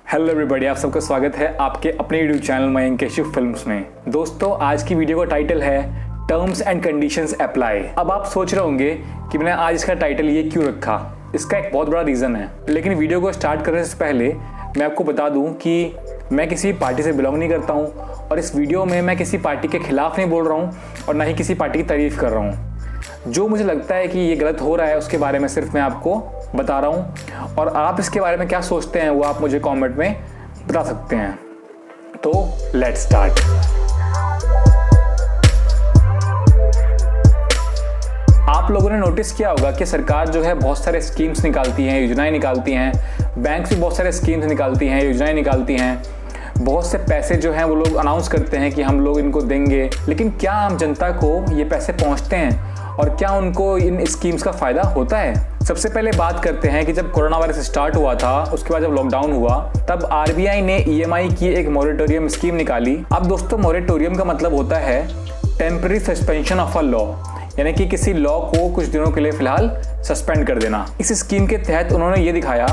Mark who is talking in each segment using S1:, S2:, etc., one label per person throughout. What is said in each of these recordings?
S1: Hello everybody, आप सबका स्वागत है आपके अपने YouTube channel Mayank Keshav films में। दोस्तों, आज की वीडियो का टाइटल है टर्म्स एंड कंडीशंस अप्लाई। अब आप सोच रहे होंगे कि मैंने आज इसका टाइटल ये क्यों रखा। इसका एक बहुत बड़ा रीज़न है, लेकिन वीडियो को स्टार्ट करने से पहले मैं आपको बता दूं कि मैं किसी पार्टी से बिलोंग नहीं करता हूं और इस वीडियो में मैं किसी पार्टी के खिलाफ नहीं बोल रहा हूं और ना ही किसी पार्टी की तारीफ़ कर रहा हूं। जो मुझे लगता है कि ये गलत हो रहा है उसके बारे में सिर्फ मैं आपको बता रहा हूँ और आप इसके बारे में क्या सोचते हैं वो आप मुझे कमेंट में बता सकते हैं। तो लेट्स स्टार्ट। आप लोगों ने नोटिस किया होगा कि सरकार जो है बहुत सारे स्कीम्स निकालती हैं, योजनाएं निकालती हैं, बैंक भी बहुत सारे स्कीम्स निकालती हैं, योजनाएं निकालती हैं, बहुत से पैसे जो हैं वो लोग अनाउंस करते हैं कि हम लोग इनको देंगे। लेकिन क्या आम जनता को ये पैसे पहुंचते हैं और क्या उनको इन स्कीम्स का फ़ायदा होता है? सबसे पहले बात करते हैं कि जब कोरोना वायरस स्टार्ट हुआ था, उसके बाद जब लॉकडाउन हुआ, तब आरबीआई ने ईएमआई की एक मोरेटोरियम स्कीम निकाली। अब दोस्तों, मोरेटोरियम का मतलब होता है temporary suspension of a law, यानी कि किसी लॉ को कुछ दिनों के लिए फिलहाल सस्पेंड कर देना। इस स्कीम के तहत उन्होंने ये दिखाया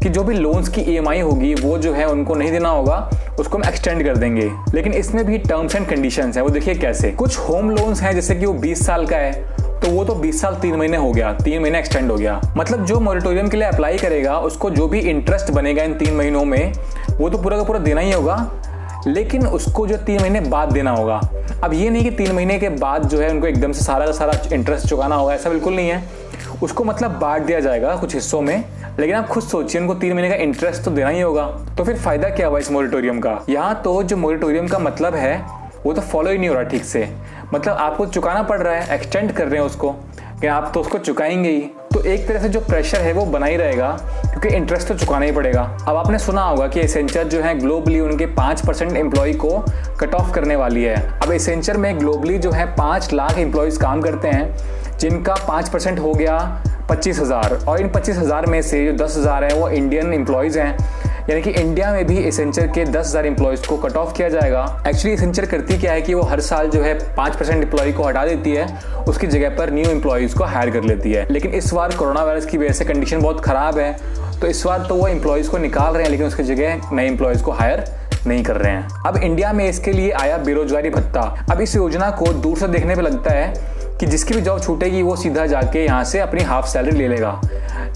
S1: कि जो भी लोन्स की ईएमआई होगी वो जो है उनको नहीं देना होगा, उसको हम एक्सटेंड कर देंगे। लेकिन इसमें भी टर्म्स एंड कंडीशंस हैं। वो देखिए कैसे। कुछ होम लोन्स हैं, जैसे कि वो 20 साल का है तो वो तो 20 साल 3 महीने हो गया, 3 महीने एक्सटेंड हो गया। मतलब जो मोरेटोरियम के लिए अप्लाई करेगा उसको जो भी इंटरेस्ट बनेगा इन 3 महीनों में वो तो पूरा का पूरा देना ही होगा, लेकिन उसको जो 3 महीने बाद देना होगा। अब ये नहीं कि 3 महीने के बाद जो है उनको एकदम से सारा का सारा इंटरेस्ट चुकाना होगा, ऐसा बिल्कुल नहीं है। उसको मतलब बांट दिया जाएगा कुछ हिस्सों में, लेकिन आप खुद सोचिए उनको 3 महीने का इंटरेस्ट तो देना ही होगा। तो फिर फायदा क्या हुआ इस मोरेटोरियम का? यहाँ तो जो मोरेटोरियम का मतलब है वो तो फॉलो ही नहीं हो रहा ठीक से। मतलब आपको चुकाना पड़ रहा है, एक्सटेंड कर रहे हैं उसको, कि आप तो उसको चुकाएंगे ही। तो एक तरह से जो प्रेशर है वो बना ही रहेगा, क्योंकि इंटरेस्ट तो चुकाना ही पड़ेगा। अब आपने सुना होगा कि एसेंचर जो है ग्लोबली उनके 5% एम्प्लॉय को कट ऑफ करने वाली है। अब एसेंचर में ग्लोबली जो है 5 लाख एम्प्लॉयज़ काम करते हैं, जिनका 5% हो गया 25,000, और इन 25,000 में से जो 10,000 है वो इंडियन एम्प्लॉयज़ हैं। यानी कि इंडिया में भी एसेंचर के 10,000 एम्प्लॉयज़ को कट ऑफ किया जाएगा। एक्चुअली एसेंचर करती क्या है कि वो हर साल जो है 5% एम्प्लॉय को हटा देती है, उसकी जगह पर न्यू एम्प्लॉयज़ को हायर कर लेती है। लेकिन इस बार कोरोना वायरस की वजह से कंडीशन बहुत ख़राब है, तो इस बार तो वो एम्प्लॉयज़ को निकाल रहे हैं, लेकिन उसकी जगह नए एम्प्लॉयज़ को हायर नहीं कर रहे हैं। अब इंडिया में इसके लिए आया बेरोजगारी भत्ता। अब इस योजना को दूर से देखने पे लगता है कि जिसकी भी जॉब छूटेगी वो सीधा जाके यहाँ से अपनी हाफ सैलरी ले लेगा,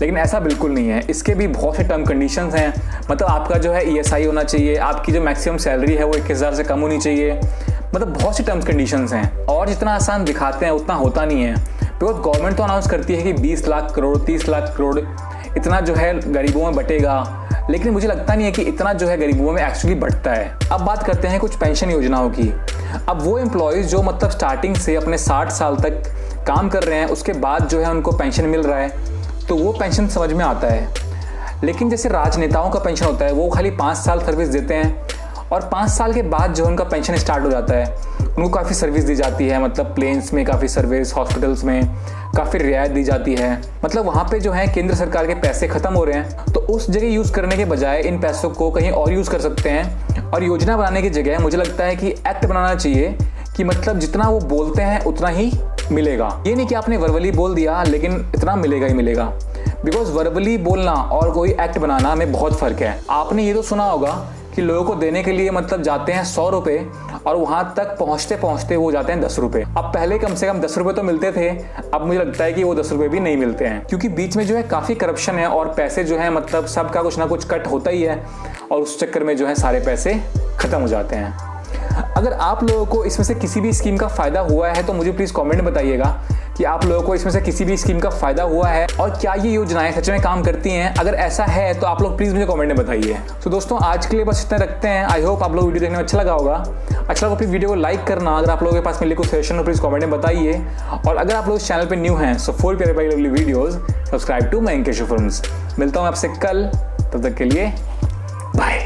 S1: लेकिन ऐसा बिल्कुल नहीं है। इसके भी बहुत से टर्म कंडीशंस हैं। मतलब आपका जो है ईएसआई होना चाहिए, आपकी जो मैक्सिमम सैलरी है वो 21,000 से कम होनी चाहिए। मतलब बहुत सी टर्म्स कंडीशंस हैं, और जितना आसान दिखाते हैं उतना होता नहीं है। बिकॉज गवर्नमेंट तो अनाउंस करती है कि 20 लाख करोड़ 30 लाख करोड़ इतना जो है गरीबों में बटेगा, लेकिन मुझे लगता नहीं है कि इतना जो है गरीबों में एक्चुअली बढ़ता है। अब बात करते हैं कुछ पेंशन योजनाओं की। अब वो एम्प्लॉयज़ जो मतलब स्टार्टिंग से अपने 60 साल तक काम कर रहे हैं, उसके बाद जो है उनको पेंशन मिल रहा है, तो वो पेंशन समझ में आता है। लेकिन जैसे राजनेताओं का पेंशन होता है, वो खाली 5 साल सर्विस देते हैं और 5 साल के बाद जो उनका पेंशन स्टार्ट हो जाता है, उनको काफ़ी सर्विस दी जाती है। मतलब प्लेन्स में काफ़ी सर्विस, हॉस्पिटल्स में काफ़ी रियायत दी जाती है। मतलब वहाँ पे जो है केंद्र सरकार के पैसे ख़त्म हो रहे हैं, तो उस जगह यूज़ करने के बजाय इन पैसों को कहीं और यूज़ कर सकते हैं। और योजना बनाने की जगह मुझे लगता है कि एक्ट बनाना चाहिए कि मतलब जितना वो बोलते हैं उतना ही मिलेगा। ये नहीं कि आपने वर्बली बोल दिया लेकिन इतना मिलेगा ही मिलेगा। बिकॉज वर्बली बोलना और कोई एक्ट बनाना में बहुत फ़र्क है। आपने ये तो सुना होगा कि लोगों को देने के लिए मतलब जाते हैं 100 रुपये और वहाँ तक पहुँचते पहुँचते वो जाते हैं 10 रुपये। अब पहले कम से कम 10 रुपये तो मिलते थे, अब मुझे लगता है कि वो 10 रुपये भी नहीं मिलते हैं, क्योंकि बीच में जो है काफ़ी करप्शन है और पैसे जो है मतलब सबका कुछ ना कुछ कट होता ही है, और उस चक्कर में जो है सारे पैसे ख़त्म हो जाते हैं। अगर आप लोगों को इसमें से किसी भी स्कीम का फ़ायदा हुआ है तो मुझे प्लीज़ कमेंट में बताइएगा कि आप लोगों को इसमें से किसी भी स्कीम का फ़ायदा हुआ है और क्या ये योजनाएं सच में काम करती हैं। अगर ऐसा है तो आप लोग प्लीज़ मुझे कमेंट में बताइए। तो दोस्तों, आज के लिए बस इतना रखते हैं। आई होप आप लोग वीडियो देखने में अच्छा लगा होगा। अच्छा लगा प्लीज़ वीडियो को लाइक करना। अगर आप लोगों के पास मिले कुछ सजेशन हो प्लीज़ कमेंट में बताइए। और अगर आप लोग इस चैनल पर न्यू हैं सो फॉर प्यारे भाई lovely videos subscribe to Mayank Keshav films. मिलता हूँ आपसे कल, तब तक के लिए बाय।